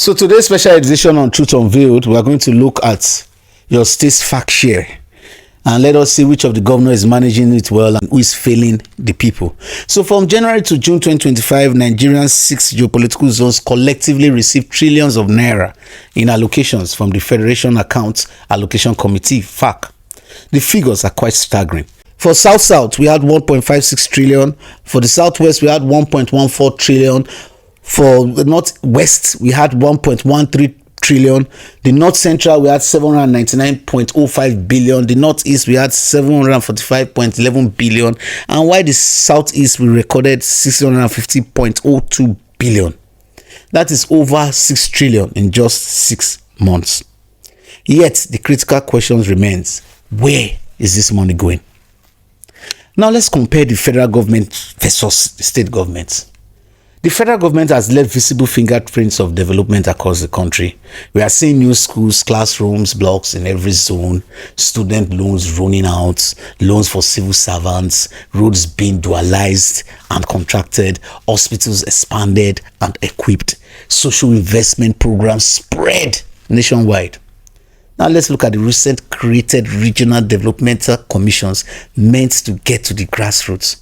So today's special edition on Truth Unveiled, we are going to look at your state's FAAC share and let us see which of the governor is managing it well and who is failing the people. So from January to June 2025, Nigeria's 6 geopolitical zones collectively received trillions of naira in allocations from the Federation Accounts Allocation Committee, FAAC. The figures are quite staggering. For South-South, we had 1.56 trillion. For the Southwest, we had 1.14 trillion. For the Northwest, we had 1.13 trillion. The North Central, we had 799.05 billion. The Northeast, we had 745.11 billion. And while the Southeast, we recorded 650.02 billion. That is over 6 trillion in just 6 months. Yet, the critical question remains, where is this money going? Now, let's compare the federal government versus the state government. The federal government has left visible fingerprints of development across the country. We are seeing new schools, classrooms, blocks in every zone, student loans running out, loans for civil servants, roads being dualized and contracted, hospitals expanded and equipped, social investment programs spread nationwide. Now let's look at the recent created regional developmental commissions meant to get to the grassroots.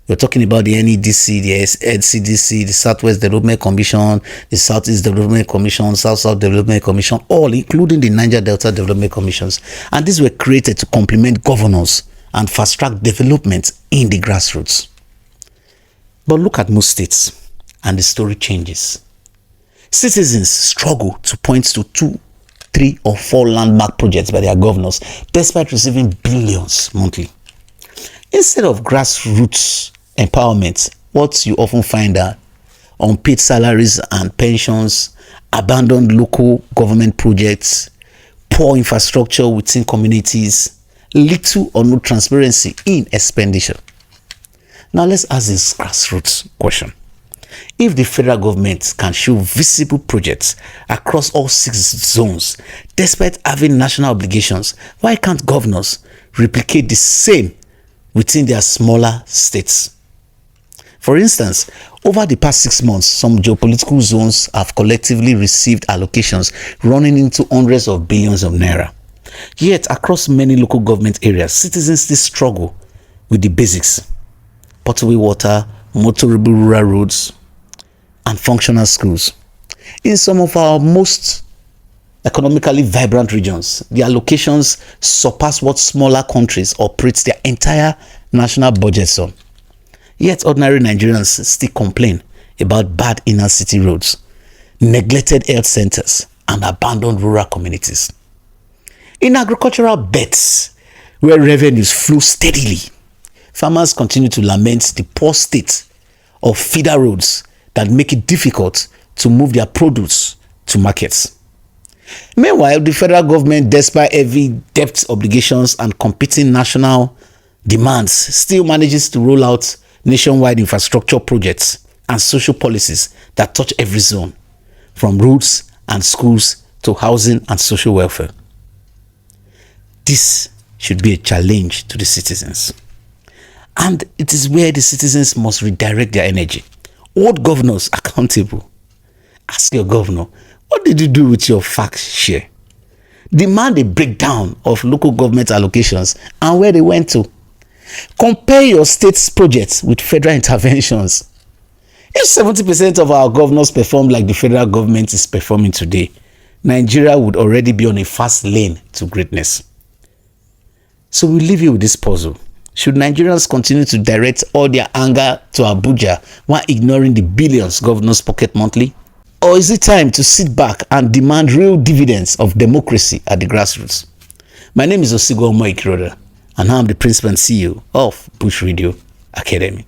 We're talking about the NEDC, the NCDC, the Southwest Development Commission, the Southeast Development Commission, South-South Development Commission, all including the Niger Delta Development Commissions. And these were created to complement governance and fast-track development in the grassroots. But look at most states and the story changes. Citizens struggle to point to 2, 3 or 4 landmark projects by their governors despite receiving billions monthly. Instead of grassroots empowerment, what you often find are unpaid salaries and pensions, abandoned local government projects, poor infrastructure within communities, little or no transparency in expenditure. Now let's ask this grassroots question. If the federal government can show visible projects across all 6 zones, despite having national obligations, why can't governors replicate the same within their smaller states? For instance, over the past 6 months, some geopolitical zones have collectively received allocations running into hundreds of billions of naira. Yet, across many local government areas, citizens still struggle with the basics: potable water, motorable rural roads, and functional schools. In some of our most economically vibrant regions, the allocations surpass what smaller countries operate their entire national budgets on. Yet ordinary Nigerians still complain about bad inner city roads, neglected health centers, and abandoned rural communities. In agricultural belts, where revenues flow steadily, farmers continue to lament the poor state of feeder roads that make it difficult to move their produce to markets. Meanwhile, the federal government, despite heavy debt obligations and competing national demands, still manages to roll out nationwide infrastructure projects and social policies that touch every zone, from roads and schools to housing and social welfare. This should be a challenge to the citizens. And it is where the citizens must redirect their energy. Hold governors accountable. Ask your governor, what did you do with your FAAC share? Demand a breakdown of local government allocations and where they went to. Compare your state's projects with federal interventions. If 70% of our governors perform like the federal government is performing today, Nigeria would already be on a fast lane to greatness. So we leave you with this puzzle. Should Nigerians continue to direct all their anger to Abuja while ignoring the billions governors pocket monthly? Or is it time to sit back and demand real dividends of democracy at the grassroots? My name is Osigo Omoikiroda, and I'm the Principal and CEO of Bush Radio Academy.